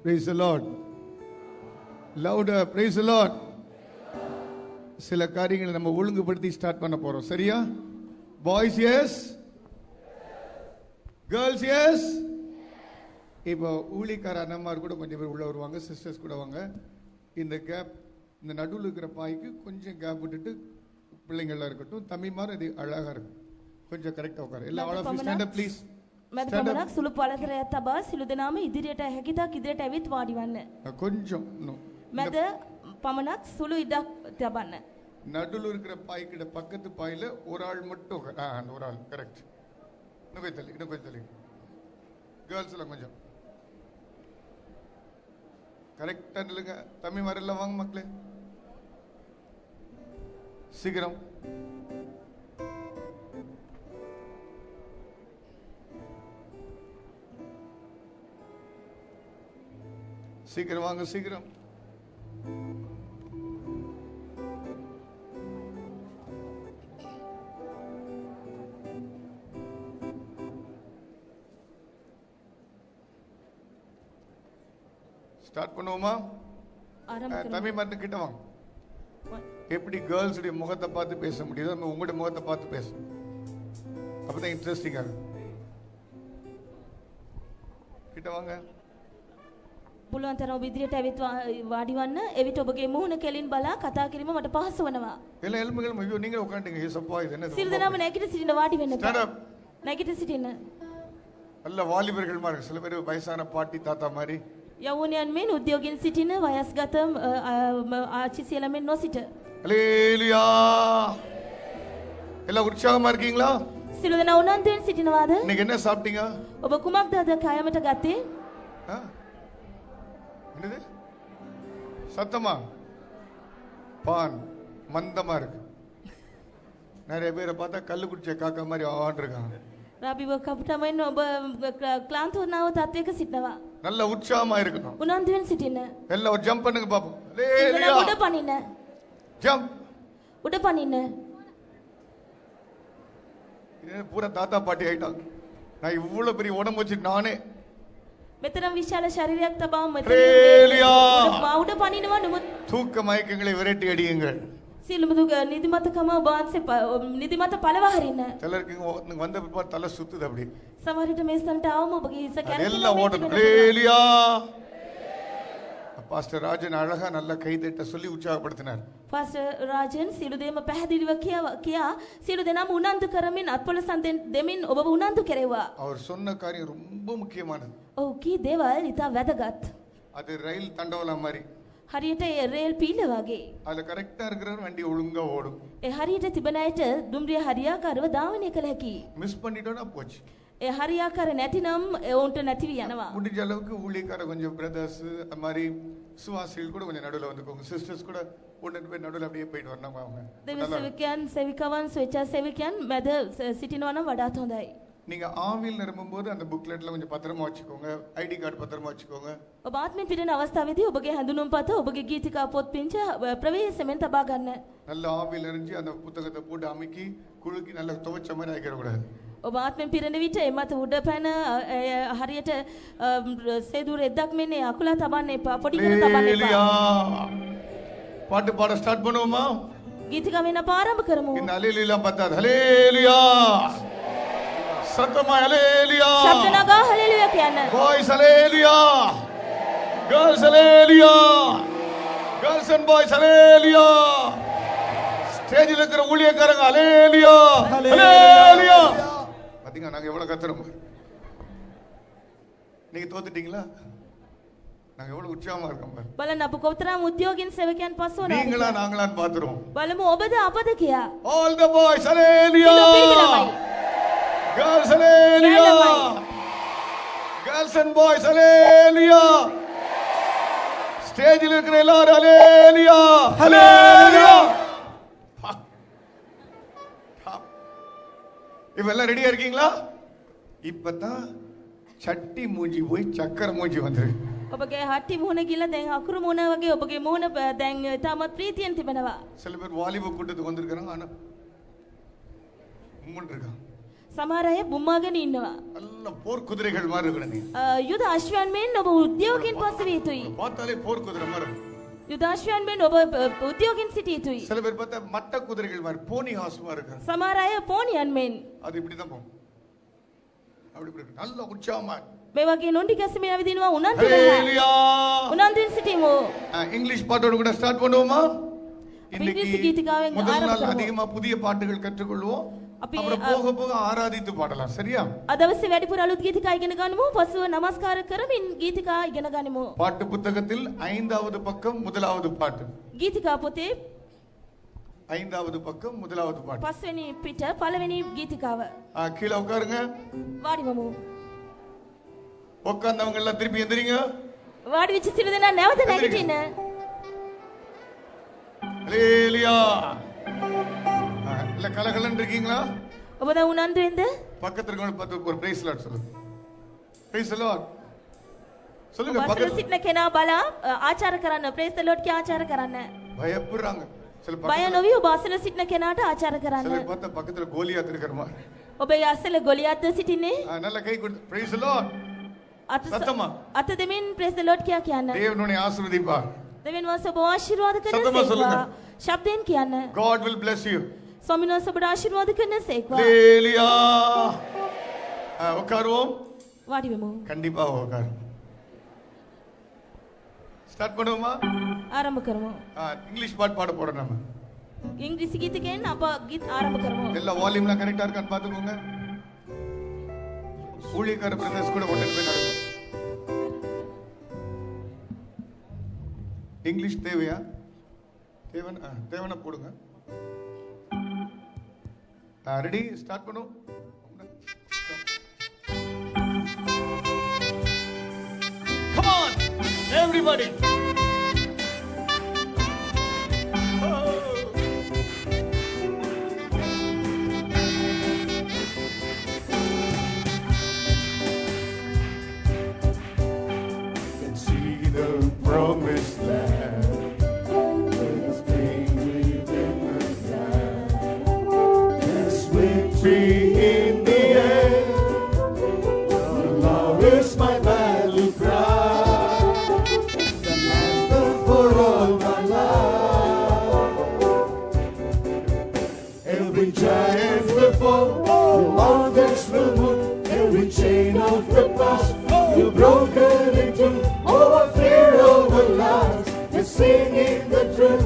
Praise the Lord. Louder. Praise the Lord. சில காரியங்களை நம்ம ஒழுங்குபடுத்தி ஸ்டார்ட் பண்ண போறோம். சரியா? Boys yes, girls yes. இப்போ ஊழிக்கார அண்ணன்மார் கூட கொஞ்சம் பேர் உள்ள வருவாங்க, சிஸ்டர்ஸ் கூட வாங்க. இந்த கேப், இந்த நடுவில் இருக்கிற பாய்க்கு கொஞ்சம் கேப் விட்டுட்டு பிள்ளைங்கள்லாம் இருக்கட்டும். தம்பிமார் இது அழகா இருக்கும். கொஞ்சம் கரெக்டா உட்காரு. எல்லா all of you stand up please. මම පමණක් සුළු පළතරයක් තබා සිළු දෙනාම ඉදිරියට හැකිතාක් ඉදිරියට ඇවිත් වාඩි වන්න. கொஞ்சம் මැද පමණක් සුළු ඉඩක් තබන්න. நடுவில் இருக்கிற பாய்க்கிட்ட பக்கத்து பாயில ஒரு ஆள் மட்டும் அந்த ஒரு ஆள் கரெக்ட். இன்னும் கொஞ்சம் தள்ளி கேர்ள்ஸ் எல்லாம் கொஞ்சம் கரெக்டா நில்லுங்க. தம்பி மாதிரி எல்லாம் வாங்க மக்களே, சீக்கிரம். சீக்கிரம் வாங்க, சீக்கிரம். ஸ்டார்ட் பண்ணுவோமா? தம்பி மட்டும் கிட்ட வாங்க. எப்படி கேர்ள்ஸ் உடைய முகத்தை பார்த்து பேச முடியுதோ நம்ம உங்களுடைய முகத்தை பார்த்து பேசணும். அப்பதான் இன்ட்ரெஸ்டிங்கா இருக்கும். கிட்ட வாங்க. පුළුවන් තරම් ඔබ ඉදිරියට ඇවිත් වාඩි වන්න. එවිට ඔබගේ මුහුණ කෙලින් බලා කතා කිරීම මට පහසු වෙනවා. எல்லாம் எலும்புகள் ஐயோ நீங்க உட்கார்ந்தீங்க. ஏசப்பா இது என்ன? සිල් දනාම නැගිට සිටින්න වාඩි වෙන්න. Stand up. නැගිට සිටින්න. நல்ல வாலிபர்கள் மாதிரி, சில பேர் வயசான பாட்டி தாத்தா மாதிரி. යවුණයන් මෙන් උද්‍යෝගින් සිටින වයස්ගත ආච්චි සියලා මෙන් නොසිට. ஹalleluya. எல்லாம் உற்சாகமா இருக்கீங்களா? සිළු දෙනා උනන්දුවෙන් සිටිනවාද? இன்னைக்கு என்ன சாப்பிட்டீங்க? ඔබ කුමක්ද අද කයමට ගත්තේ? என்னது சத்தமா? பான் மந்தமா இருக்கு. நிறைய பேரை பார்த்தா கல்லு குடிச்ச காக்கா மாதிரி ஆன் இருக்காங்க. රාබිව කපුටමෙන් ඔබ ක්ලාන්ත වුණාව තත්වයක සිටනවා. நல்ல உற்சாகமா இருக்கணும். උනන්දුවෙන් සිටින්න. எல்லாம் ஒரு ஜம்ப் பண்ணுங்க பாப்போம். ஹalleluya. උඩ පනින්න. ஜம்ப். උඩ පනින්න. இது பூரா தாத்தா பாட்டி ஆயிட்டாங்க. நான் இவ்வளவு பெரிய உடம்பு வச்சு நானே මෙතරම් විශාල ශරීරයක් තබා මෙතන උඩ පනිනවා. නමුත් தூக்க மயக்கங்களை விரட்டி அடியுங்கள். සිළුම දුක නිදිමතකම ඔබanse නිදිමත පළව හරින්න. சிலருக்கு வந்த பிற்பாடு தலை சுத்துது அப்படி. සමහරට මේ ස්ථානට ආවම ඔබගේ හිස කැරකෙනවා. எல்லாம் ஓடணும். ஹalleluya. பாஸ்டர் ராஜன் அழகா நல்ல கைதட்ட சொல்லி உற்சாகப்படுத்தினார். පාස්ටර් රාජන් සිළු දෙම පැහැදිලිව කියා සිළු දෙනාම උනන්දු කරමින් අත්පොළ සඳෙන් දෙමින් ඔබව උනන්දු කෙරෙව්වා. அவர் சொன்ன காரியம் ரொம்ப முக்கியமானது. ඔව් කී දේවල් ඉතා වැදගත්. அது ரயில் தண்டவாளம் மாதிரி. හරියට රේල් පීල වගේ. அதுல கரெக்டா இருக்கிற வண்டி ஒழுங்கா ஓடும். ඒ හරියට තිබෙන අයට දුම්රිය හරියාකාරව ධාවනය කළ හැකියි. மிஸ் பண்ணிட்டோம்னா போச்சு. ඒ හරියාකාර නැතිනම් ඔවුන්ට නැති වී යනවා. முடிஞ்ச அளவுக்கு ஊழியக்கார கொஞ்சம் பிரதர்ஸ் அந்த மாதிரி சுவாசிகள் கூட கொஞ்சம் நடுவுல வந்துக்கோங்க. சிஸ்டர்ஸ் கூட ஒன்று போய் நடுவுல அப்படியே போயிட்டு வரணும் அவங்க. දෙවි සේවකයන් සේවිකාවන් ස්වේච්ඡා සේවකයන් මැද සිටිනවා නම් වඩාත් හොඳයි. நீங்க ஆவியில் நிரம்பும்போது அந்த புக்லெட்ல கொஞ்சம் பத்திரமா வச்சுக்கோங்க. ஐடி கார்டு பத்திரமா வச்சுக்கோங்க. ඔබ ආත්මෙන් පිරෙන අවස්ථාවේදී ඔබගේ හැඳුනුම්පත ඔබගේ ගීතිකා පොත් පිංච ප්‍රවේශමෙන් තබා ගන්න. நல்ல ஆவியில் இருந்து அந்த புத்தகத்தை போட்டு அமுக்கி குலுக்கி நல்ல துவைச்ச மாதிரி ஆக்கிட கூடாது. ඔබ ආත්මෙන් පිරෙන විට එමත උඩ පැන හරියට සේදුර එද්දක් මෙන්නේ අකුලා තබන්න එපා. පොඩි කර තබන්න එපා. பாட்டு பாட ஸ்டார்ட் பண்ணுவோமா? ගීතිකා වෙන ආරම්භ කරමු. இந்த ஹalleluya பத்தாது. ஹalleluya. சத்தமா ஹalleluya. ශබ්ද නගා හලෙලුයා කියන්න. Boys hallelujah. Girls hallelujah. Girls and boys hallelujah. ஸ்டேஜில் இருக்கிற ஊழியக்காரங்க ஹalleluya. ஹalleluya. பாத்தீங்க நாங்க எவ்வளவு கத்துறோம். நீங்க தோத்துட்டீங்களா? நாங்க எவ்வளவு உற்சாகமா இருக்கோம் பாரு. බලන්න අප කොතරම් උද්‍යෝගින් සේවකයන් පස්සෝ නැහැ. நீங்களா நாங்களான்னு பாத்துறோம். බලමු ඔබද අපද කියා. All the boys hallelujah. Girls hallelujah. Girls and boys hallelujah. ஸ்டேஜில் இருக்கிற எல்லாரும் ஹalleluya. ஹalleluya. இவெல்லாம் ரெடியா இருக்கீங்களா? இப்பதான் சட்டி மூஞ்சி போய் சக்கர மூஞ்சி வந்துருக்கு. ඔබගේ හට්ටි මුහුණ ගිල දැන් අකුරු මුහුණ වගේ ඔබගේ මුහුණ දැන් තාමත් ප්‍රීතියෙන් තිබෙනවා. சில பேர் வாலிப கூட்டத்துக்கு வந்திருக்காங்க. ஆனா உம்முன்னு இருக்காங்க. සමහර අය බුම්මාගෙන ඉන්නවා. நல்ல போர் குதிரைகள் மாதிரி இருக்கணும் நீ. යුද අශ්වයන් මෙන් ඔබ උද්‍යෝගයෙන් පස්ස විය යුතුයි. பார்த்தாலே போர் குதிரை மாதிரி. යුද අශ්වයන් මෙන් ඔබ උද්‍යෝගයෙන් සිටිය යුතුයි. சில பேர் பார்த்தா மட்ட குதிரைகள் மாதிரி போனி ஹார்ஸ் மாதிரி இருக்காங்க. සමහර අය පෝනියන් මෙන්. அது இப்படி தான் போகும். அப்படி இப்படி நல்ல உற்சாகமா. මේ වගේ නොණ්ඩි ගැසීමේ ඇවිදිනවා උනන්දු ஹalleluya. උනන්දුවෙන් සිටීමු. இங்கிலீஷ் பாட்டோட கூட ஸ்டார்ட் பண்ணுவோமா? இங்கிலீஷ் கீதிகாවෙන් முதல் நாள் ආරම්භ அதிகமா புதிய பாட்டுகள் கற்றுக்கொள்வோம். අපි அப்புறம் போக போக ஆராதித்து பாடலாம். சரியா? අද දවසේ වැඩිපුර අලුත් ගීතිකා ඉගෙන ගනිමු. පසුව නමස්කාර කරමින් ගීතිකා ඉගෙන ගනිමු. பாட்டு புத்தகத்தில் 5வது பக்கம் முதலாவது பாட்டு. ගීතිකා පොතේ 5வது பக்கம் முதலாவது பாட்டு. පස්වෙනි පිට පළවෙනි ගීතිකාව. கீழே உட்காருங்க. වාඩිවමු. உட்கார்ந்தவங்க எல்லாம் திருப்பி எந்திரிங்க. වාඩි වෙච්ච සියලු දෙනා නැවත නැගිටින්න. ஹalleluya. இல்ல கலகலன்னு இருக்கீங்களா? ඔබ දැන් උනන්දුවෙන්ද? பக்கத்துல இருக்கவங்க பார்த்து ஒரு பிரைஸ் லார்ட் சொல்லுங்க. Praise lord. சொல்லுங்க පස්සට பக்கத்துல. සිටින කෙනා බලා ආචාර කරන්න. ප්‍රේස් ද ලෝඩ් කිය ආචාර කරන්න. பயப்படுறாங்க. சில බය பக்கத்துல නොවි ඔබ අසල සිටින කෙනාට ආචාර කරන්න. சில பார்த்தா பக்கத்துல கோலியாத் இருக்கிற மாதிரி. ඔබ ඒ අසල ගොලියත්ද සිටින්නේ? நல்ல கை கொடுத்து பிரைஸ் லார்ட். சத்தமா. අත දෙමින් ප්‍රේස් ද ලෝඩ් කියා කියන්න. தேவன் உன்னை ஆசீர்வதிப்பார். දෙවියන් වහන්සේ ඔබ ආශිර්වාද සතම සොල්லுங்க. කරන ශබ්දයෙන් කියන්න. God will bless you. ස්වාමීන් වහන්සේ ඔබට ආශිර්වාද කරන සේක්වා. ஹalleluya. உட்காருவோம். වාඩි වෙමු. கண்டிப்பா உட்காரு. ஸ்டார்ட் பண்ணுவோமா? ආරම්භ කරමු. இங்கிலீஷ் பாட்டு பாட போறோம் நாம. ඉංග්‍රීසි ගීතකෙන් අප ගීත ආරම්භ කරමු. எல்லா வால்யூம்லாம் கரெக்டா இருக்கான்னு பாத்துக்கோங்க. ஊழியக்கார பிரதர்ஸ் கூட ஒண்ணு போய் நடக்கும். இங்கிலீஷ் தேவையா? தேவனா போடுங்க. ரெடி ஸ்டார்ட் பண்ணுவோம். Come on everybody. See the promised land. In the end, love is my battle cry, the anthem for all my life. Every giant will fall, the mountains will move, every chain of the past will broken into. Over fear, over lies, we're singing the truth.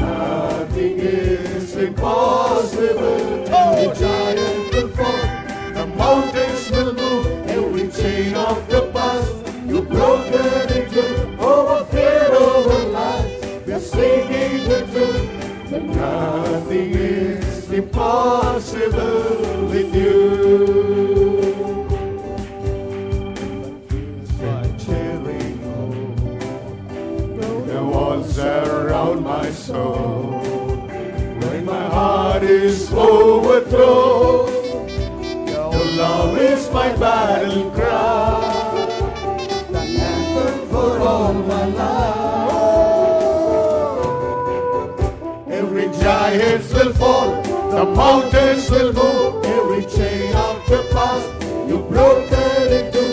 Nothing is impossible. Every giant will fall, the mountains will move, every chain of the past you broken into. Over fear, over lies, we're singing the truth. Nothing is impossible with you. Like chilling cold, the walls around my soul. When my heart is overthrown, your love is my battle cry, the anthem for all my life. Every giant will fall, the mountains will move, every chain of the past you broken into.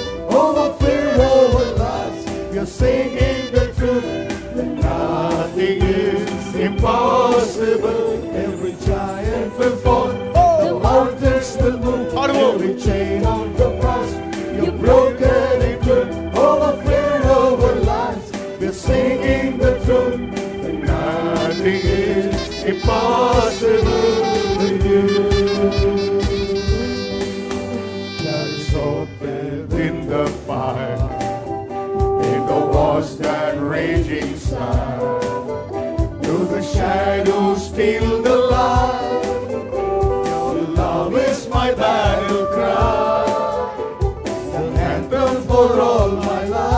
Over fear, over lies, you're singing the truth. Nothing is impossible. Every giant will fall, the mountains will move, every chain of the past you've broken into. Over fear, over lies, we're singing the truth. Nothing is impossible with you. There is hope within the fire, in the wars that raging inside. Through the shadows, steal the light. Your love is my battle cry, the anthem for all my life.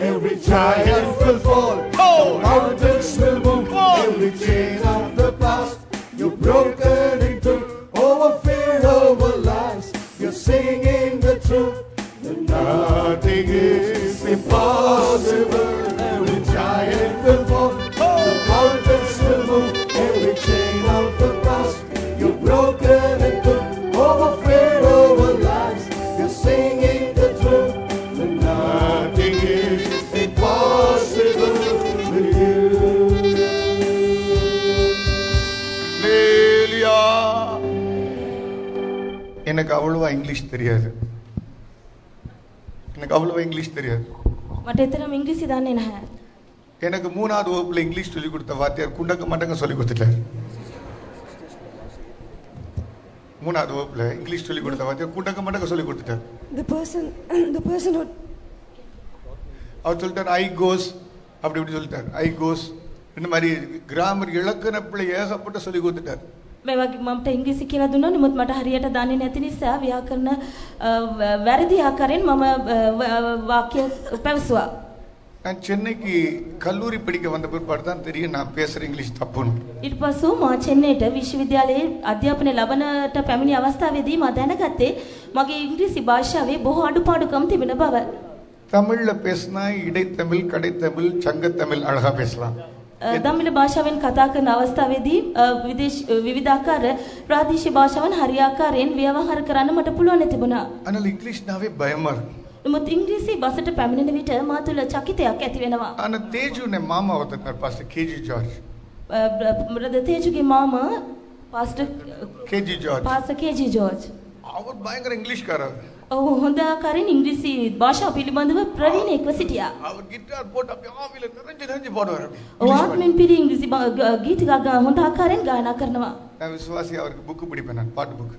Every giant will fall, the mountains will move, every chain of the past you've broken into. Over fear, over lies, you're singing the truth. Nothing is impossible. Every giant will fall, the mountains will move, every chain of the past அவ்வளவா English தெரியாது. எனக்கு அவ்வளவா English தெரியாது. මට එතරම් ඉංග්‍රීසි දන්නේ නැහැ. எனக்கு 3வது வகுப்புல இங்கிலீஷ் சொல்லி கொடுத்த வாத்தியார் குண்டக்க மண்டங்க சொல்லி கொடுத்துட்டார். 3வது வகுப்புல இங்கிலீஷ் சொல்லி கொடுத்த வாத்தியார் குண்டக்க மண்டங்க சொல்லி கொடுத்துட்டார். The person who அவர் சொல்லிட்டார் ஐ கோஸ் அப்படி இப்படி சொல்லிட்டார். ஐ கோஸ் இந்த மாதிரி கிராமர் இலக்கண பிள்ளை ஏகப்பட்ட சொல்லி கொடுத்துட்டார். මේ වගේ මමට ඉංග්‍රීසි කියලා දුන්නා නමුත් මට හරියට දන්නේ නැති නිසා ව්‍යාකරණ වැරදි ආකාරයෙන් මම වාක්‍ය පැවසුවා. நான் சென்னைக்கு கல்லூரி படிக்க வந்த பிற்பாடு தான் தெரியும் நான் பேசுற இங்கிலீஷ் தப்புன்னு. ඊට පස්සෙ මා චෙන්නයිට විශ්වවිද්‍යාලයේ අධ්‍යාපනය ලබනට පැමිණි අවස්ථාවේදී මා දැනගත්තේ මගේ ඉංග්‍රීසි භාෂාවේ බොහෝ අඩුපාඩුකම් තිබෙන බව. தமிழ்ல பேசினா இடைத்தமிழ் கடைத்தமிழ் சங்கத்தமிழ் அழகா பேசலாம். දමිළ භාෂාවෙන් කතා කරන අවස්ථාවේදී විවිධාකාර ප්‍රාදේශීය භාෂාවන් හරියාකාරයෙන් ව්‍යවහාර කරන්න මට පුළුවන් තිබුණා. ஆனால் இங்கிலீஷ்னாவே பயமா இருக்கு. නමුත් ඉංග්‍රීසි භාෂාවට පැමිණෙන විට මා තුළ චකිතයක් ඇති වෙනවා. ஆனா தேஜுනේ மாமா ஒருத்தர் பாஸ்டர் கேஜி ஜார்ஜ். බ්‍රදර් තේජුගේ මාමා pastor KG George. Pastor KG George. அவர் பயங்கர இங்கிலீஷ்காரர். ඔහු හොඳ ආකාරයෙන් ඉංග්‍රීසි භාෂාව පිළිබඳව ප්‍රවීණයෙක්ව සිටියා. அவர் கிட்டார் போட்டு அப்படியே ஆவில நிறைஞ்சு பாடுவார். ඔහු ආත්මෙන් පිරි ඉංග්‍රීසි ගීත හොඳ ආකාරයෙන් ගායනා කරනවා. நான் விசுவாசி அவருக்கு புக் படிப்பேன் நான் பாட்டு புக்.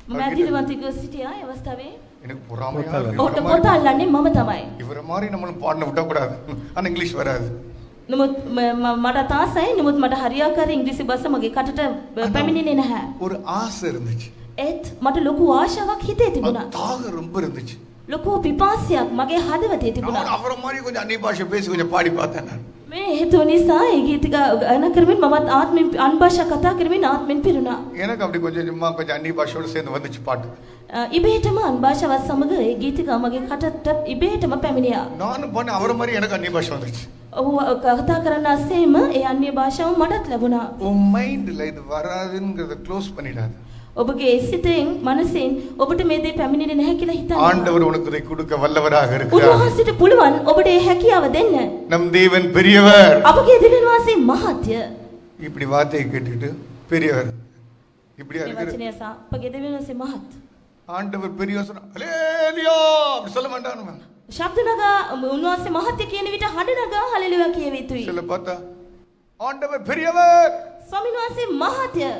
මම ඇදිලිවන්තිකව සිටියා ඒ අවස්ථාවේ. எனக்கு பொறாமையா ඔහුට පොත අල්ලන්නේ මම තමයි. இவரை மாதிரி நம்மளும் பாடன விட கூடாது. ஆனா இங்கிலீஷ் வராது. නමුත් මට තාසයි නමුත් මට හරියාකාරී ඉංග්‍රීසි භාෂාව මගේ කටට පැමිණෙන්නේ නැහැ. ஒரு ஆசை இருந்துச்சு. ඒත් මට ලොකු ආශාවක් හිතේ තිබුණා. தாகம் ரொம்ப இருந்துச்சு. ලොකු පිපාසයක් මගේ හදවතේ තිබුණා. நான் அவரை மாதிரி கொஞ்சம் அந்நிய பாஷை பேசி கொஞ்சம் பாடி பார்த்தேன் நான். මේ හේතුව නිසා ඒ ගීත ගායනා කරමින් මමත් ආත්මෙන් අන් භාෂා කතා කරමින් ආත්මෙන් පිරුණා. எனக்கு அப்படி கொஞ்சம் அந்நிய பாஷையோட சேர்ந்து வந்துச்சு பாட்டு. ඉබේටම අන් භාෂාවත් සමග ඒ ගීතික මගේ කටට ඉබේටම පැමිණියා. நானும் பண்ண அவரை மாதிரி எனக்கு அந்நிய பாஷை வந்துச்சு. ඔහු කතා කරන අස්සෙම ඒ අන්‍ය භාෂාව මටත් ලැබුණා. உன் மைண்ட்ல இது வராதுங்கறத க்ளோஸ் பண்ணிடாத. ඔබගේ සිතෙන් මනසෙන් ඔබට මේ දේ පැමිණෙන්නේ නැහැ කියලා හිතන්න. ஆண்டவர் உனக்கு இதை கொடுக்க வல்லவராக இருக்கிறார். උන්වහන්සේට පුළුවන් ඔබට ඒ හැකියාව දෙන්න. நம் தேவன் பெரியவர். අපගේ දෙවියන් වහන්සේ මහත්ය. இப்படி வார்த்தையை கேட்டுட்டு பெரியவர். இப்படியா මේ இருக்கிற වචනය සහ අපගේ දෙවියන් වහන්සේ මහත්. ஆண்டவர் பெரியவர் சொன்னா ஹalleluya அப்படி சொல்ல மாட்டானுங்க. ශබ්ද නගා උන්වහන්සේ මහත්ය කියන විට හඬ නගා හලෙලුයා කියව යුතුයි. சில பார்த்தா ஆண்டவர் பெரியவர் ස්වාමීන් වහන්සේ මහත්ය.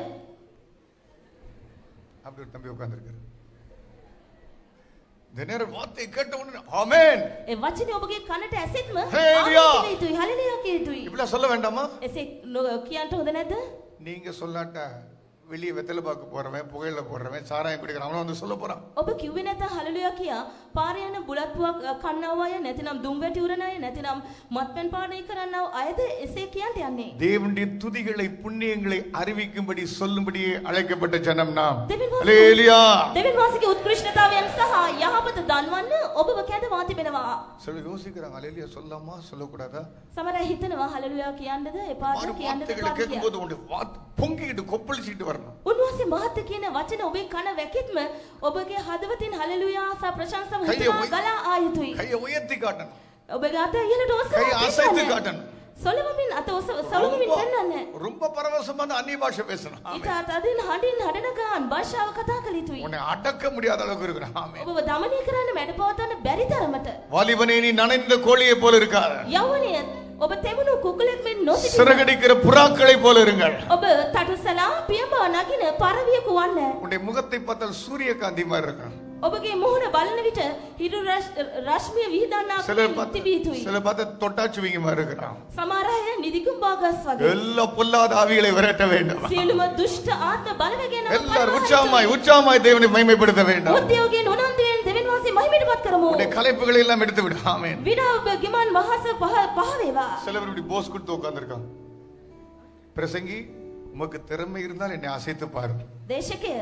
அப்படி ஒரு தம்பி உட்கார்ந்திருக்காரு. இந்த நேரம் வார்த்தை கேட்ட உடனே ஆமென். ඒ වචනේ ඔබගේ කනට ඇසෙත්ම හලෙලුයා. ආමේන් කියව යුතුයි. හලෙලුයා කියව යුතුයි. இப்படி சொல்ல வேண்டாமா? එසේ කියන්න හොඳ නැද්ද? நீங்க சொல்லாட்டா வெளியே வெத்தலை பாக்கு போறவன் புகையில போடுறவன் சாராயம் குடிக்கிறவன் அவனும் வந்து சொல்ல போறான். ඔබ කිව්වේ නැත්නම් හලෙලුයා කියා පාරේ යන බුලත්තුවක් කන්නව අය නැතිනම් දුම් වැටි උරන අය නැතිනම් මත්පැන් පානය කරන්නව අයද එසේ කියන්ට යන්නේ. தேவனுடைய துதிகளை புண்ணியங்களை அறிவிக்கும்படி சொல்லும்படியே அழைக்கப்பட்ட ஜனம் நாம். දෙවියන් වහන්සේ- ஹalleluya. දෙවියන් වහන්සේගේ උත්කෘෂ්ඨතාවයන් සහ යහපත දන්වන්න ඔබව කැඳවා තිබෙනවා. சில யோசிக்கிறாங்க ஹalleluya சொல்லலாமா சொல்லக்கூடாதா? සමහර අය හිතනවා හලෙලුයා කියන්නද එපාද மாறு කියන්නද வார்த்தைகளை එපාද கேட்கும்போது කියලා. உன்னுடைய பொங்கிட்டு கொப்பளிச்சிட்டு வரணும். උන්වහන්සේ මහත් කියන වචන ඔබේ කන වැකිත්ම ඔබගේ හදවතින් හලෙලුයා සහ ප්‍රශංසාව கையை හිතලා உய- ගලා ආ යුතුයි. கையை உயர்த்தி காட்டணும். ඔබගේ අත ඉහළට கையை அசைத்து ඔසවන්න. காட்டணும். සොලවමින් අත සොලවමින් පෙන්වන්න. ரொம்ப பரவசமா அந்த அந்நிய பாஷை பேசணும். ஆமென். ඉතාලත් අදින් හඬින් හඬනගාන් භාෂාව කතා කළ යුතුයි. உன்னை அடக்க முடியாத அளவுக்கு இருக்கணும். ஆமென். ඔබව දමනය කරන්න මැඩපවත්වන්න බැරි තරමට. வாலிபனே நீ நனைந்த கோழியை போல இருக்காத. යවණය ඔබ තෙමුණු කුකුලෙක් මෙන් නොසිටින්න. சிறகடிக்கிற புறாக்களை போல இருங்கள். ඔබ තටුසලා පියඹා නගින පරවියෙකු වන්න. உன்னுடைய முகத்தை பார்த்தால் சூரியகாந்தி மாதிரி இருக்கணும். ඔබගේ මුහුණ බලන විට හිරු රශ්මිය විහිදන්නා சிலர் பார்த்து තිබිය යුතුයි. சிலர் பார்த்து தொட்டாச்சுவிங்க மாதிரி இருக்கிறான். සමහර අය නිදිකුම්බාගස් වගේ. எல்லா பொல்லாத ஆவிகளை விரட்ட வேண்டும். සියලුම දුෂ්ට ආත්ම බලවැගෙන எல்லாரும் உற்சாகமாய் தேவனை மகிமைப்படுத்த வேண்டும். උද්‍යෝගයෙන් උනන්දුවෙන් දෙවියන් වහන්සේ මහිමයටපත් කරමු. உன்னுடைய கலைப்புகளை எல்லாம் எடுத்து விடு. ஆமென். විනා ඔබ ගිමන් මහස පහ වේවා. சிலர் இப்படி போஸ் கொடுத்து உட்கார்ந்திருக்காங்க. பிரசங்கி உமக்கு திறமை இருந்தால் என்னை அசைத்து பாரு. දේශකය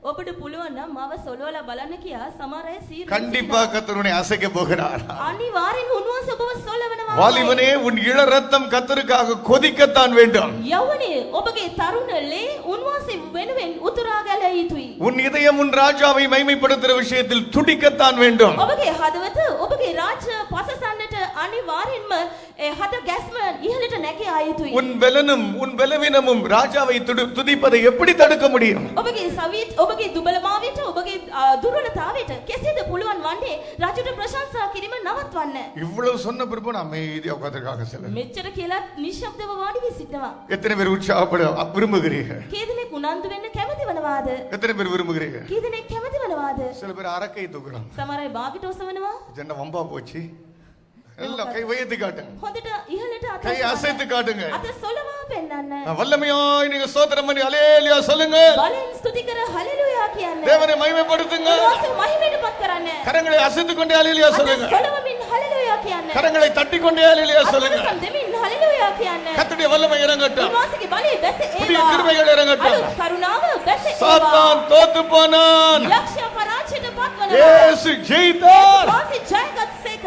ඔබට පුළුවන් නම් මාව සොලවලා බලන්න කියා සමහර අය සීරු. கண்டிப்பா கர்த்தர் உன்னை அசைக்க போகிறார். අනිවාර්යෙන් උන්වහන්සේ ඔබව සොලවනවා. வாலிபனே உன் இள ரத்தம் கர்த்தருக்காக கொதிக்கத்தான் வேண்டும். යවණේ ඔබගේ තරුණ ලේ උන්වහන්සේ වෙනුවෙන් උතුරා ගැලිය යුතුයි. உன் இதயம் உன் ராஜாவை மகிமைப்படுத்துகிற விஷயத்தில் துடிக்கத்தான் வேண்டும். ඔබගේ හදවත ඔබගේ රාජ්‍ය පසසන්නට අනිවාර්යෙන්ම හද ගැස්ම ඉහළට නැගී ආ යුතුයි. உன் பலனும் உன் பலவீனமும் ராஜாவை துதிப்பதை எப்படி தடுக்க முடியும்? ඔබගේ සවිත් ඔබගේ දුබලභාවයට ඔබගේ දුර්වලතාවයට කෙසේද පුළුවන් වන්නේ රජුට ප්‍රශංසා කිරීම නවත්වන්න? இவ்வளவு சொன்ன பிறகு நான் அமைதியா உட்கார்ந்திருக்காங்க சிலர். මෙච්චර කියලා නිශ්ශබ්දව වාඩි වී සිටනවා. எத்தனை பேர் உற்சாகப்பட விரும்புகிறீர்கள்? කී දෙනෙක් උනන්දු වෙන්න කැමති වනවාද? எத்தனை பேர் விரும்புகிறீர்கள்? කී දෙනෙක් කැමති වනවාද? சில பேர் அரக்கை தூக்குறாங்க. සමහර අය බාගෙට ඔසවනවා. என்ன வம்பா போச்சு? எல்லாம் கை உயர்த்தி காட்டுங்க. හොඳට ඉහළට අත கை அசைத்து காட்டுங்க. අත සොලවා පෙන්නන්න. வல்லமையாய் நீங்க ஸ்தோத்திரம் பண்ணி ஹalleluya சொல்லுங்க. බලෙන් ස්තුති කර හලෙලුයා කියන්න. தேவனை மகிமைப்படுத்துங்க. උන්වහන්සේ මහිමයටපත් කරන්න. கரங்களை அசைத்து கொண்டே ஹalleluya சொல்லுங்க. අත සොලවමින් හලෙලුයා කියන්න. கரங்களை தட்டி கொண்டே ஹalleluya சொல்லுங்க. අත දෙමින් හලෙලුයා කියන්න. கர்த்தருடைய வல்லமை இறங்கட்டும். උන්වහන්සේගේ බලය දැස புதிய ඒවා. கிருபைகள் இறங்கட்டும். අලුත් කරුණාව දැස ඒවා. சாத்தான் தோத்து போனான். යක්ෂයා පරාජයට පත් වනවා. இயேசு ஜெயித்தார். උන්වහන්සේ ජයගත් සේක.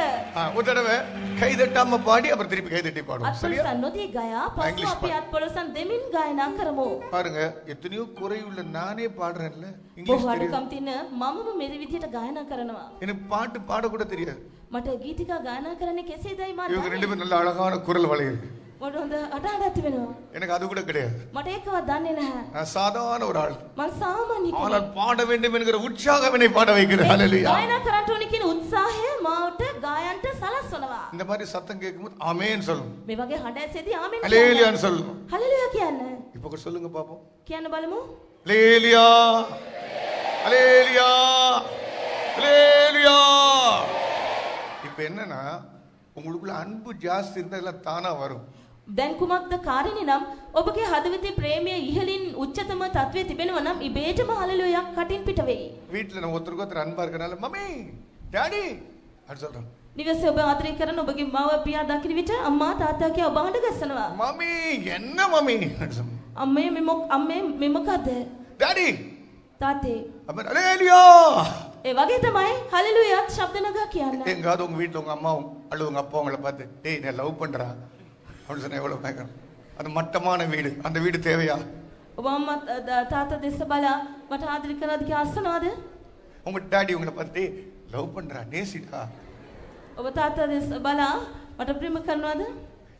ஒரு தடவை கை தட்டாம பாடி அப்புறம் திருப்பி கை தட்டி பாடுவோம். சரியா? අත්පොලසන් නොදී ගයා පසු English අපි අත්පොලසන් දෙමින් ගායනා කරමු. பாருங்க எத்தனையோ குறையுள்ள நானே பாடுறேன்ல බොහෝ இங்கிலீஷ் தெரியும். අඩුකම් තියෙන මමම මේ විදිහට ගායනා කරනවා. எனக்கு பாட்டு பாட கூட தெரியாது. මට ගීතිකා ගායනා කරන්නේ කෙසේදයි මම இவங்க ரெண்டு பேரும் நல்ல அழகான குரல் வளை இருக்கு. මට හොඳ අඩාඩත් වෙනවා. எனக்கு அது கூட கிடையாது. මට ඒකවත් දන්නේ නැහැ. நான் சாதாரண ஒரு ஆள். මම සාමාන්‍ය කෙනෙක්. ஆனால் பாட வேண்டும் என்கிற உற்சாகம் என்னை பாட வைக்கிறது. ஹalleluya. ගායනා කරන්න ඕනේ කියන උත්සාහය මාවට ගායන්ට සලස්වනවා. இந்த மாதிரி சத்தம் கேட்கும்போது ஆமென் சொல்லணும். මේ වගේ හඬ ඇසෙදී ආමෙන් ஹalleluyaன்னு சொல்லணும். හලෙලුයා කියන්න. இப்போ கூட சொல்லுங்க பாப்போம். කියන්න බලමු. ஹalleluya. ஹalleluya. ஹalleluya. இப்போ என்னன்னா உங்களுக்குள்ள அன்பு ஜாஸ்தி இருந்தா எல்லாம் தானா வரும். දැන් කුමක්ද කාරණේ නම් ඔබගේ හදවතේ ප්‍රේමය ඉහළින් උච්චතම තත්වයේ තිබෙනවා නම් ඉබේටම හලෙලුයක් කටින් පිට වෙයි. வீட்ல நம்ம ஒருத்தருக்கு ஒருத்தர் அன்பா இருக்கனால மம்மி டாடி அப்படி சொல்றோம். නිවසේ ඔබ ආදරය කරන ඔබගේ මව පියා දකින විට අම්මා තාත්තා කිය ඔබ හඬ ගස්සනවා. மம்மி என்ன மம்மி அப்படி சொல்றோம். අම්මේ අම්මේ මේ මොකද? டாடி තාත්තේ. அப்ப ஹalleluya. ඒ වගේ තමයි හලෙලුයාත් ශබ්ද නගා කියන්න. எங்காவது உங்க வீட்டுல உங்க அம்மா அல்லது உங்க அப்பா உங்களை பார்த்து டேய் நான் லவ் பண்றா அப்படின்னு சொன்னா எவ்வளவு பயங்கரம். அது மட்டமான வீடு. அந்த வீடு தேவையா? ඔබ අම්මා තාත්තා දෙස බලා මට ආදරය කරනවාද කියලා අස්සනවාද? உங்க டாடி உங்களை பார்த்து லவ் பண்றா நேசிடா. ඔබ තාත්තා දෙස බලා මට ප්‍රේම කරනවාද?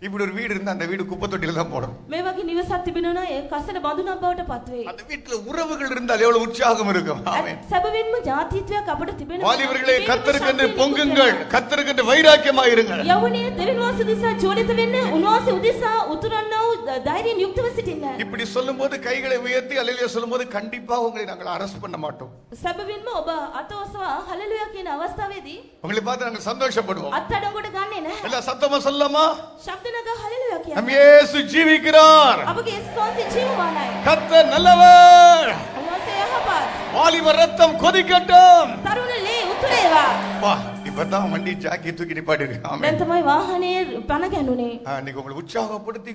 இப்படி ஒரு வீடு இருந்தா அந்த வீடு குப்பை தொட்டில தான் போடும். මේ වගේ නිවසක් තිබෙනවා නම් ඒ කසන බඳුනක් බවට පත් වෙයි. அந்த வீட்டுல உறவுகள் இருந்தால் எவ்வளவு உற்சாகம் இருக்கும். ஆமென். සැබවින්ම ජාතිත්වයක් අපට තිබෙනවා. வாலிபர்களே கர்த்தருக்கென்று பொங்குங்கள். கர்த்தருக்கென்று வைராக்கியமாய் இருங்கள். යවුනේ දෙවියන් වහන්සේ උදෙසා ජෝලිත වෙන්න උන්වහන්සේ උදෙසා උතුරන්නා වූ ධෛර්යයෙන් යුක්තව සිටින්න. இப்படி சொல்லும்போது கைகளை உயர்த்தி அல்லேலூயா சொல்லும்போது கண்டிப்பா உங்களை நாங்கள் அரெஸ்ட் பண்ண மாட்டோம். සැබවින්ම ඔබ අත ඔසවා හලෙලුයා කියන අවස්ථාවේදී உங்களை பார்த்து நாங்கள் சந்தோஷப்படுவோம். අත්අඩංගුවට ගන්නෙ නැහැ. எல்லா சத்தமா சொல்லலாமா? ශබ්ද නගා හලෙලුයා நம் කියන්නේ. இயேசு ஜீவிக்கிறார். අපගේ යේසුස් වහන්සේ ජීවමානයි. கர்த்தர் நல்லவர். උන්වහන්සේ යහපත්. வாலிப ரத்தம் கொதிக்கட்டும். තරුණ ලේ උතුරේවා. வா இப்பதான் வண்டி ஜாக்கி தூக்கி நிப்பாட்டி இருக்கு. ஆமென். දැන් තමයි වාහනේ පණ ගැනුනේ. இன்னைக்கு உங்களை உற்சாகப்படுத்தி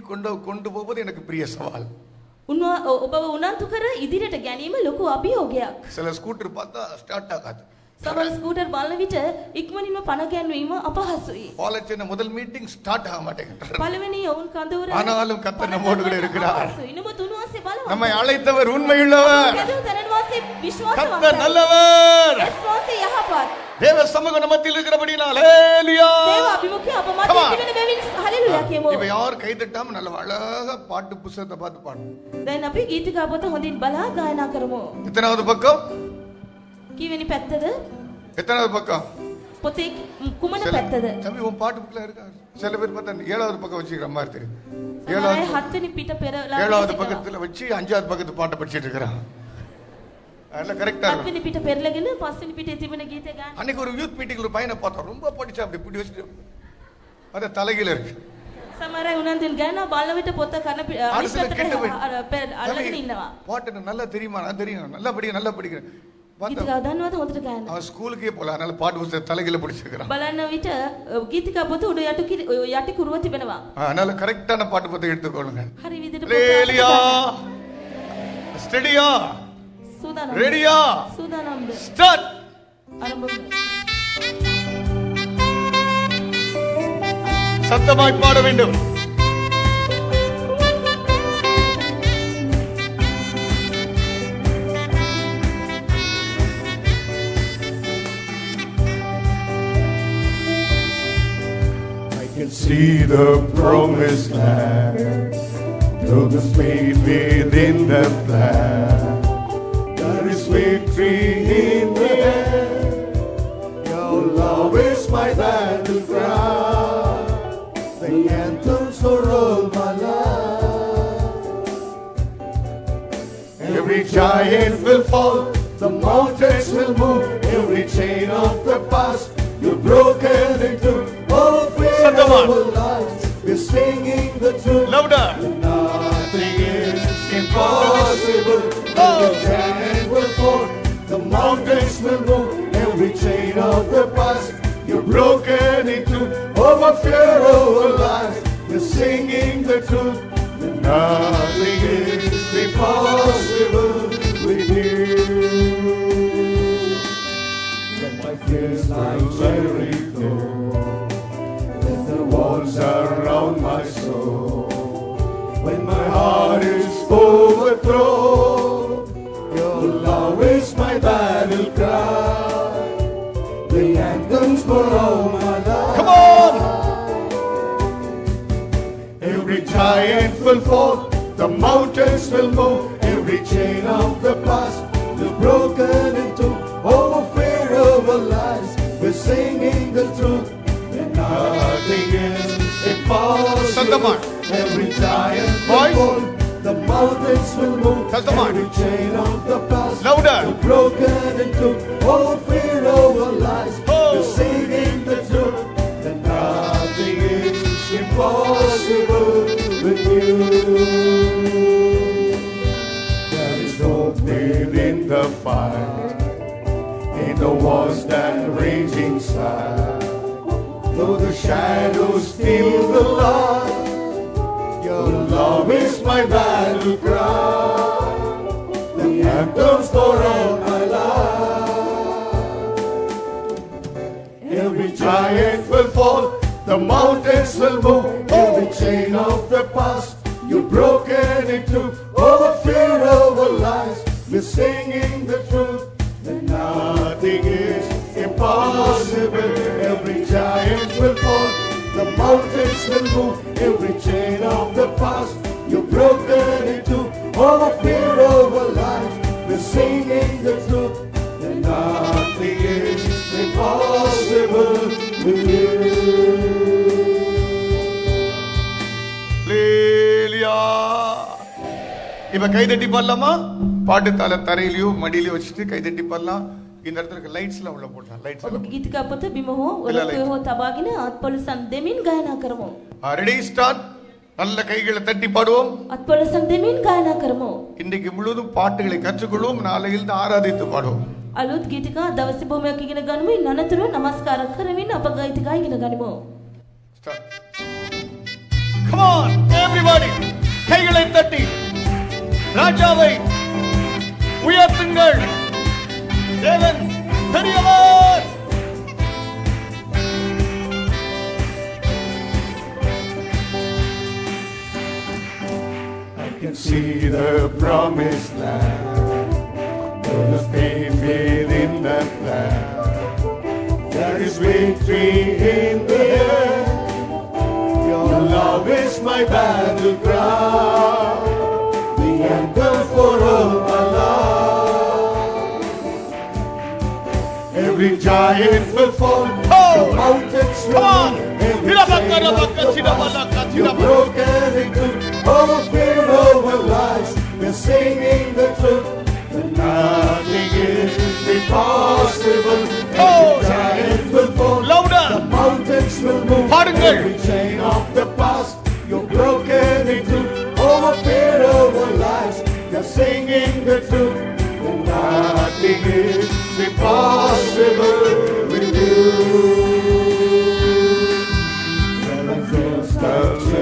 கொண்டு போவது எனக்கு பிரிய சவால். ඔබව උනන්දු කර ඉදිරියට ගැනීම ලොකු අභියෝගයක්. சில ஸ்கூட்டர் பார்த்தா ஸ்டார்ட் ஆகாது. සමහර ස්කූටර් බලන විට ඉක්මනින්ම පණ ගැන්වීම අපහසුයි. பாலச்சேன முதல் மீட்டிங் ஸ்டார்ட் ஆக மாட்டேங்குது. පළවෙනි ඔවුන් කඳවුර ஆனாலும் கர்த்தர் நம்மோடு கூட இருக்கிறார். ඉනමුත් උන්වහන්සේ බලවත්. நம்மை அழைத்தவர் உண்மையுள்ளவர். කැදූ තැනන් වාසේ විශ්වාසවන්තයි. கர்த்தர் நல்லவர். යේසුස් වහන්සේ යහපත්. தேவ சமூக மத்தியில் இருக்கிறபடியால் ஹalleluya. දේව අභිමුඛය අප මත තිබෙන බැවින් හලෙලුයා කියමු. இப்ப யார் கை தட்டாம நல்ல அழகா பாட்டு புத்தகத்தை பார்த்து பாடணும். දැන් අපි ගීතිකා පොත හොඳින් බලා ගායනා කරමු. எத்தனாவது பக்கம்? කීවෙනි පැත්තද? எத்தனாவது பக்கம்? පොතේ කුමන පැත්තද? தம்பி உன் பாட்டு புக்ல இருக்கா? சில பேர் பார்த்தா 7வது பக்கம் வச்சிருக்கிற மாதிரி தெரியும். සමහර 7வது 7වෙනි පිට පෙරලා 7வது பக்கத்துல வச்சு 5வது பக்கத்து பாட்டை படிச்சிட்டு இருக்கிறான். அதெல்லாம் கரெக்டா இருக்கும். 7වෙනි පිට පෙරලගෙන 5වෙනි පිටේ තිබෙන ගීතය ගන්න. அன்னைக்கு ஒரு யூத் மீட்டிங்ல ஒரு பையனை பார்த்தோம். ரொம்ப படிச்சா அப்படி இப்படி வச்சிட்டு அது தலைகீழ இருக்கு. සමහර අය උනන්දුවෙන් ගායනා බලන විට පොත කන அடுத்த கெட்ட අල්ලගෙන ඉන්නවා. பாட்டு எனக்கு நல்லா தெரியுமா? நான் தெரியும். நல்லா படிக்கிறேன். பார்த்தா ගීතිකා දන්නවද හොඳට ගායනා? அவன் ஸ்கூலுக்கே போல. அதனால பாட்டு புத்தகத்தை தலைகீழ படிச்சிருக்கான். බලන විට ගීතිකා පොත උඩ යටි කුරුව තිබෙනවා. அதனால கரெக்டான பாட்டு புத்தகம் எடுத்துக்கொள்ளுங்க. හරි විදිහට ஹalleluya. ஸ்டடியா? සූදානම්. ரெடியா? සූදානම්ද? ஸ்டார்ட். ආරම්භ சத்தமாய் பாட வேண்டும். the promised land, through the speed within the plan, there is victory in the air. Your love is my battle cry, the anthems for all my life. Every giant will fall, the mountains will move, every chain of the past you've broken into. All fear of our lives, we're singing the truth. Louder. Nothing is impossible. Every giant will fall, the mountains will move, every chain of the past you've broken into. Over fear of our lives, we're singing the truth. Nothing is impossible with you. When my fears like Jericho, when the walls around my soul, when my heart is overthrown, your love is my battle cry, the anthems for all my life. Come on! Every giant will fall, the mountains will move, every chain of the past will broken into. Over fear of our lives, we're singing the truth, and nothing is impossible. Sandaman. Every giant will Voice. fall, the mountains will move, Sandaman. every chain of the past Louder. will broken into. Over fear of our lives, Oh. we're singing the truth, and nothing is impossible with you. There is hope within the fire, in the wars that rage inside. Though the shadows steal the light, your love is my battle cry, the anthems for all my life. Every giant will fall, the mountains will move, every chain of the past you've broken into. Over fear of our lives, we're singing the truth, that nothing is impossible. Every giant will fall, the mountains will move, every chain of the past you've broken into. Over fear of our lives, we're singing the truth, that nothing is impossible with you. Hallelujah. இப்ப கைதட்டி பாடலாமா? பாட்டுத்தாள தரையிலயோ மடியிலயோ வச்சுட்டு கைதட்டி பாடலாம். இந்த இடத்துல lights எல்லாம் உள்ள போடலாம். லைட்ஸ் ඔබ ගීතිකා පොත බිම හෝ ඔලක්කුවේ හෝ තබාගෙන අත්පොලසන් දෙමින් ගායනා කරමු. Ready start. நல்ல கைகளை தட்டி பாடுவோம். අත්පොලසන් දෙමින් ගායනා කරමු. இன்றைக்கு முழுவதும் பாட்டுகளை கற்றுக்கொள்வோம். நாளையிலிருந்து ஆராதித்து பாடுவோம். අලුත් ගීතිකා දවසේ බොහොමයක් ඉගෙන ගනිමු. ඉන් අනතුරු නමස්කාර කරමින් අප ගීතිකා ඉගෙන ගනිමු. Start. Come on everybody. கைகளை தட்டி ராஜாவை உயர்த்துங்கள். தேவன் பெரியவர். I can see the promised land, through the pain within that land, there is victory in the air. Your love is my battle cry, the anthem for all my life. Every giant will fall, the mountains will move, every chain of the past you've broken into. Over fear over lives, we're singing the truth, that nothing is impossible. Every giant will fall, Louder. the mountains will move, பாடுங்கள். every chain of the past you're broken into. Over fear over lives, you're singing the truth, that nothing is impossible with you. When I first touched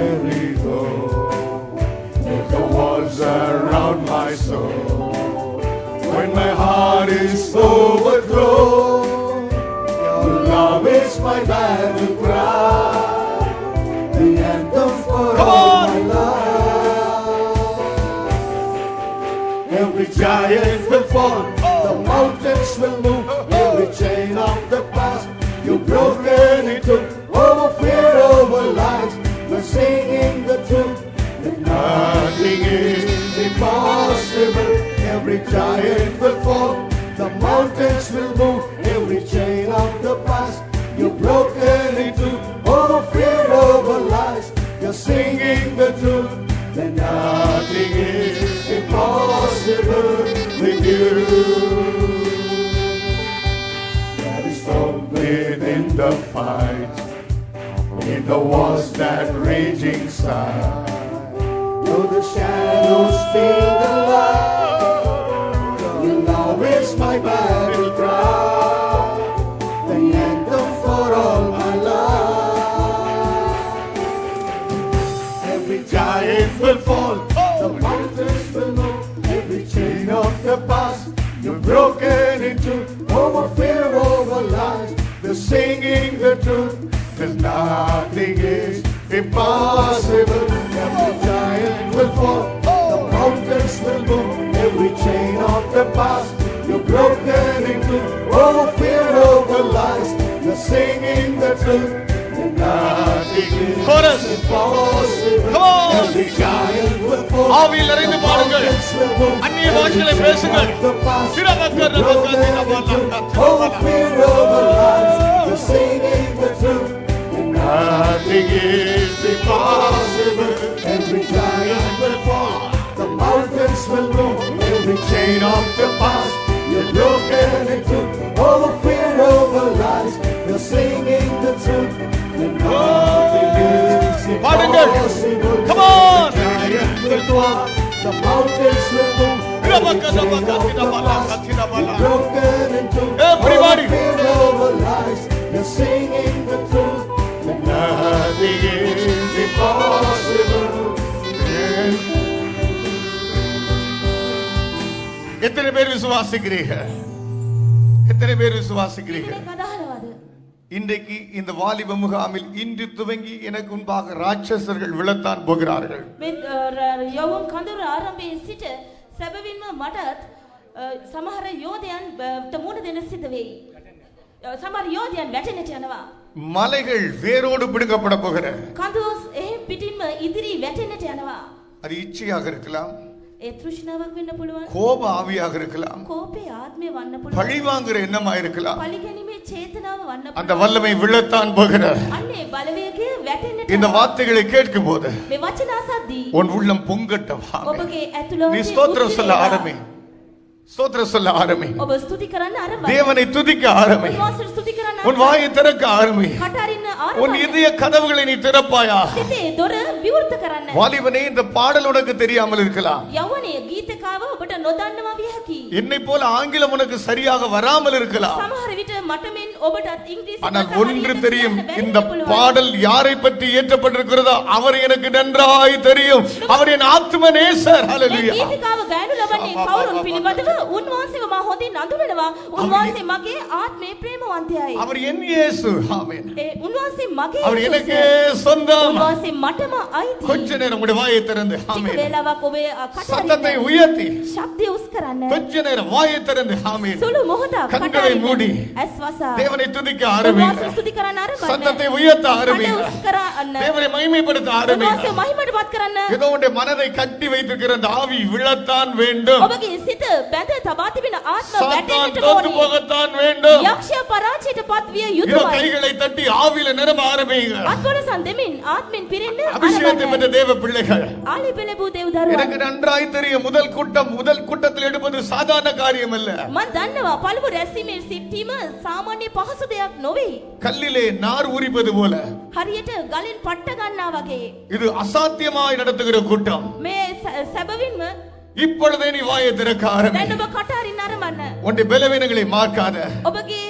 singing the truth. And nothing is impossible. Every giant will fall, the mountains will move. Every chain of the past you're broken into. Oh, fear over lies, you're singing the truth. Then nothing is impossible with you. There is hope within the fight, in the wars that rage inside. Though the shadows feel the light, your love is my battle cry, the anthem for all my life. Every giant will fall, the mountains will move. Every chain of the past you're broken into. Over fear, over lies, they're singing the truth. There's nothing is impossible. Every giant will fall, the mountains will move. Every chain of the past you're broken into. Over fear, over lies, you're singing the truth. And nothing is Chorus. impossible. Come on. Every giant will fall, ஆவியில் நிறைந்து the பாடுங்கள். mountains will move. அந்நிய பாஷைகளை பேசுங்கள். சிரமக்கர் Over fear, over lies, you're singing the truth. Nothing is impossible. Every giant will fall, the mountains will move. Every chain of the past you're broken into. Over fear, over lies, you're singing the truth. And nothing is impossible. Come on. The giant will fall, the mountains will move. Every chain of the past you're broken into. Everybody. Over fear, over lies, you're singing the truth. Nothing is impossible. எத்தனை பேர் விசுவாசிக்கிறீர்கள்? எத்தனை பேர் விசுவாசிக்கிறீர்கள்? කෙනෙක් අදහනවද? இன்றைக்கு இந்த வாலிப முகாமில் இன்று துவங்கி எனக்கு முன்பாக ராட்சசர்கள் விழத்தான் போகிறார்கள். මේ යවුන් කඳුර ආරම්භයේ සිට සැබවින්ම මටත් සමහර යෝධයන් මුණ දෙන සිද්ධ වෙයි. සමහර යෝධයන් වැටෙන්නට යනවා. மலைகள் வேரோடு பிடுங்கப்பட போகிற. කඳුස් එහෙම් පිටින්ම ඉදිරි වැටෙන්නට යනවා. அது இச்சையாக இருக்கலாம், ඒ තෘෂ්ණාවක් වෙන්න පුළුවන්. கோப ஆவியாக இருக்கலாம், කෝපේ ආත්මය වන්න පුළුවන්. பழிவாங்குற எண்ணமா இருக்கலாம். පලිගැනීමේ චේතනාව වන්න அந்த පුළුවන්. வல்லமை விழத்தான் போகிற. අන්නේ බලවේගය වැටෙන්නට இந்த යනවා. வார்த்தைகளை கேட்கும் போது මේ වචන අසද්දී உன் உள்ளம் பொங்கட்டவா. ඔබගේ ඇතුළත நீ ஸ்தோத்திரம் சொல்ல ஆரம்பி. ஸ்தோத்திரம் சொல்ல ஆரம்பி. ඔබ ස්තුති කරන්න ආරම්භ. தேவனை துதிக்க ஆரம்பி. උන්වහන්සේ ස්තුති කරන්න உன் வாயை திறக்க ஆரம்பி. කට අරින්න உன் ආරම්භ. இதய கதவுகளை நீ திறப்பாயா. සිතේ දොර විවෘත කරන්න. வாலிபனே, இந்த பாடல் உனக்கு தெரியாமல் இருக்கலாம். යවනේ ගීතකාව ඔබට නොදන්නවා විය හැකියි. என்னை போல ஆங்கிலம் உனக்கு சரியாக வராமல் இருக்கலாம். සමහර විට මට මෙන් ඔබටත් ඉංග්‍රීසි ஆனால் භාෂාව ஒன்று හරියට தெரியும், කියන්න බැරි இந்த වෙන්න පුළුවන්. பாடல் யாரை பற்றி ஏற்றப்பட்டிருக்கிறதோ அவர் எனக்கு நன்றாய் தெரியும். அவர் என் ஆத்ம நேசர். මේ ஹalleluya. ගීතකාව ගයනු ලබන්නේ කවුරුන් පිළිබඳව උන්වහන්සේව මා හොඳින් අඳුරනවා. උන්වහන්සේ මගේ ආත්මේ ප්‍රේමවන්තයයි. அவர் என் இயேசு. ஆமென். ඒ උන්වහන්සේ මගේ அவர் යේසුස්. எனக்கே சொந்தம். උන්වහන්සේ මටම අයිති. கொஞ்ச நேரம் உடைய வாயை திறந்து ටික ஆமென். වේලාවක් ඔබේ කට சத்தத்தை අරින්න. உயர்த்தி ශබ්දය උස් කරන්න. கொஞ்ச நேரம் வாயை திறந்து ஆமென். සුළු මොහොතක් කට கண்களை අරින්න. மூடி ඇස් වසා. தேவனை துதிக்க උන්වහන්සේ ஆரம்பிங்க. ස්තුති කරන්න ආරම්භ. சத்தத்தை உயர்த்த කට ஆரம்பிங்க. උස් කරන්න. தேவனை மகிமைப்படுத்த උන්වහන්සේ ஆரம்பிங்க. මහිමටපත් කරන්න. ஏதோ உடைய மனதை கட்டி வைத்திருக்கிற அந்த ஆவி விழத்தான் வேண்டும். ඔබගේ සිත බැඳ තබා තිබෙන ආත්ම சாத்தான் වැටෙන්නට தோத்து ඕනේ. போகத்தான் வேண்டும். යක්ෂයා පරාජයටපත් විය இதோ යුතුයි. கைகளை தட்டி ஆவியில நிரம்ப ஆரம்பிங்க. අත්වලසන් දෙමින් ආත්මෙන් පිරෙන්න அபிஷேகத்தை பெற்ற தேவ பிள்ளைகள், ආලි පෙළඹූ දෙව් எனக்கு දරුවන්. நன்றாய் தெரியும், முதல் கூட்டத்தில் எடுப்பது சாதாரண காரியம் அல்ல. මන් දන්නවා පළමු රැස්වීමේ සිටීම සාමාන්‍ය පහසු දෙයක් නොවේ. கல்லிலே நார் உரிப்பது போல හරියට ගලින් පට්ට ගන්නා වගේ. இது அசாத்தியமாய் நடத்துகிற கூட்டம். මේ සැබවින්ම இப்பொழுதே நீ வாயை திறக்க ஆரம்பி. දැන් ඔබ කට අරින්න ආරම්භන්න. உன்னுடைய பலவீனங்களை பார்க்காத, ඔබගේ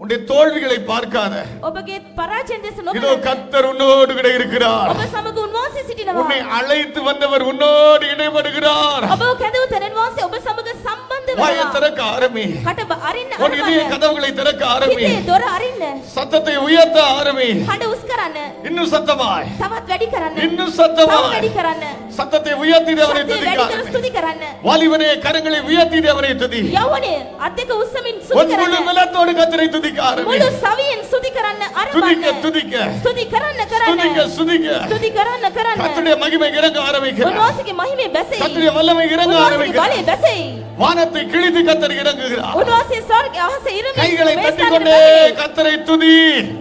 உன்னுடைய தோல்விகளை பார்க்காத. ඔබගේ පරාජයෙන් දෙස இதோ නොබලන්න. கர்த்தர் உன்னோடு கூட இருக்கிறார். ඔබ සමග උන්වහන්සේ සිටිනවා. உன்னை அழைத்து வந்தவர் உன்னோடு இடைபடுகிறார். ඔබ කැදවු තැනන් වහන්සේ ඔබ සමග සම්බන්ධ வாயை திறக்க ஆரம்பி. කට අරින්න உன் இதய கதவுகளை திறக்க ஆரம்பி. හිතේ දොර අරින්න. சத்தத்தை உயர்த்த ஆரம்பி. හඬ උස් කරන්න. இன்னும் சத்தமாய். තවත් වැඩි කරන්න. இன்னும் තව சத்தமாய். වැඩි කරන්න. சத்தத்தை உயர்த்தி தேவனை ශබ්දය துதிக்க වැඩි කර ஆரம்பி. ස්තුති කරන්න. வாலிபனே கரங்களை உயர்த்தி தேவனை துதி. යවනේ අත් දෙක උස්සමින් உன் ස්තුති முழு කරන්න. பலத்தோடு கர்த்தரை துதிக்க ஆரம்பி. මුළු සවියෙන් ස්තුති කරන්න துதிக்க ආරම්භ துதிக்க ස්තුති කරන්න කරන්න. துதிக்க துதிக்க ස්තුති කරන්න කරන්න. கர்த்தருடைய மகிமை இறங்க ஆரம்பிக்கிறது. උන්වහන්සේගේ මහිමේ බැසෙයි. கர்த்தருடைய வல்லமை இறங்க උන්වහන්සේගේ ஆரம்பிக்கிறது. බලය බැසෙයි. வானத்தை கிழித்து கர்த்தர் இறங்குகிறார். උන්වහන්සේ ස්වර්ගය අහස ඉරමින් கைகளை මේ தட்டிக்கொண்டே ස්ථානයට බැසෙයි. கர்த்தரை துதி.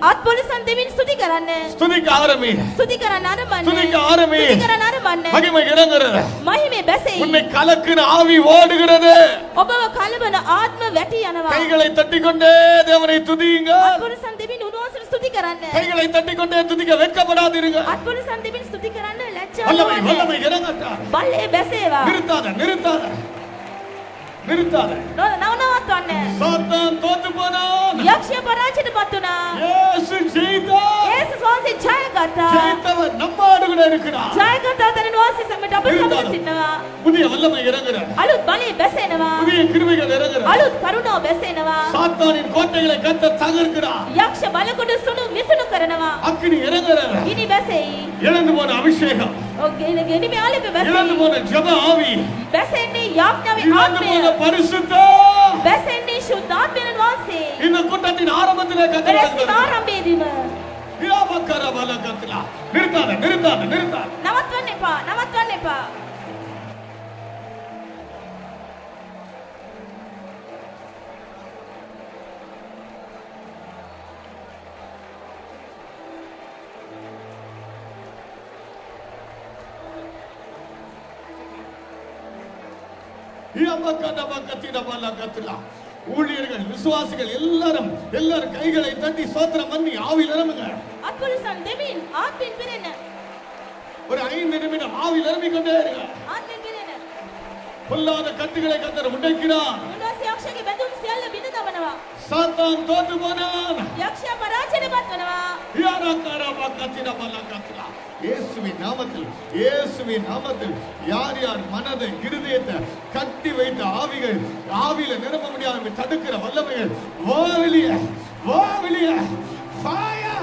අත් පොලිසන් දෙමින් ස්තුති කරන්න. துதிக்க ஆரம்பி. ස්තුති කරන්න ආරම්භ. துதிக்க ஆரம்பி. ස්තුති කරන්න ආරම්භ. மகிமை இறங்குகிறது. මහිමේ බැසෙයි. உன்னை கலக்குன ஆவி ஓடுகிறது. ඔබව කලබන ආත්ම වැටි යනවා. கைகளை தட்டிக்கொண்டே தேவனை துதியுங்க. අත් පොලිසන් දෙමින් උන්වහන්සේට ස්තුති කරන්න. கைகளை தட்டிக்கொண்டே துதிக்க வெட்கப்படாதீருங்க. අත් පොලිසන් දෙමින් ස්තුති කරන්න ලැජ්ජා வல்லமை නොවන්න. வல்லமை இறங்கட்டும். බලය බැසේවා. நிறுத்தாத நிறுத்தாத நிறுத்தாத. නවනවත්වන්න. சாத்தான் தோத்து போனான். යක්ෂය පරාජයටපත් වුණා. இயேசு ஜெயித்தார். යේසුස් වහන්සේ ජයගත්තා. ஜெயித்தவர் நம்மோடு கூட இருக்கிறார். ජයගත්තා තැන වහන්සේ සමග අප සමග සිටිනවා. புதிய வல்லமை இறங்குகிறது. අලුත් බලය බැසෙනවා. புதிய கிருபைகள் இறங்குகிறது. අලුත් කරුණාව බැසෙනවා. சாத்தானின் கோட்டைகளை கர்த்தர் தகர்க்கிறார். යක්ෂ බලකොඩ සුණු විසුණු කරනවා. அக்கினி இறங்குகிறது. ගිනි බැසෙයි. இழந்து போன அபிஷேகம், ඔගේ ගෙඩිමේ ආලේප இழந்து බැසෙයි. போன ஜெப ஆவி, බැසෙන්නේ යාඥාවේ இழந்து ආත්මය. போன பரிசுத்தம் බැසෙන්නේ ශුද්ධාත්මයෙන් වහන්සේ. இந்த கூட்டத்தின் ஆரம்பத்திலே கர்த்தர் වැරැස්ම இறங்குகிறார். ආරම්භයේදීම யாவக்கர பலகத்திலா. நிறுத்தாத நிறுத்தாத நிறுத்தாத. නවත්වන්න එපා. නවත්වන්න එපා. யாவக்கர பக்கத்தில பலகத்திலா. ஊழியர்கள் விசுவாசிகள் எல்லாரும் கைகளை தட்டி ஸ்தோத்திரம் பண்ணி ஆவியில் நிரம்புங்க. අත් පොලිසන් දෙමින් ආත්මෙන් පිරෙන්න. ஒரு 5 நிமிடம் ஆவியில் நிரம்பிக் கொண்டே இருங்க. ආත්මෙන් පිරෙන්න. பொல்லாத கட்டுகளை கர்த்தர் உடைக்கிறார். උන්වහන්සේ යක්ෂගේ බැඳුම් සියල්ල බිඳ දමනවා. சாத்தான் தோத்து போனான். යක්ෂයා පරාජයටපත් වෙනවා. யாவக்கர பக்கத்தில பலகத்திலா. இயேசுவின் நாமத்தில் யார் யார் மனதை இருதயத்தை கட்டி வைத்த ஆவிகள் ஆவியில நிரம்ப முடியாத தடுக்கிற வல்லமைகள் வா வெளியே ஃபயர்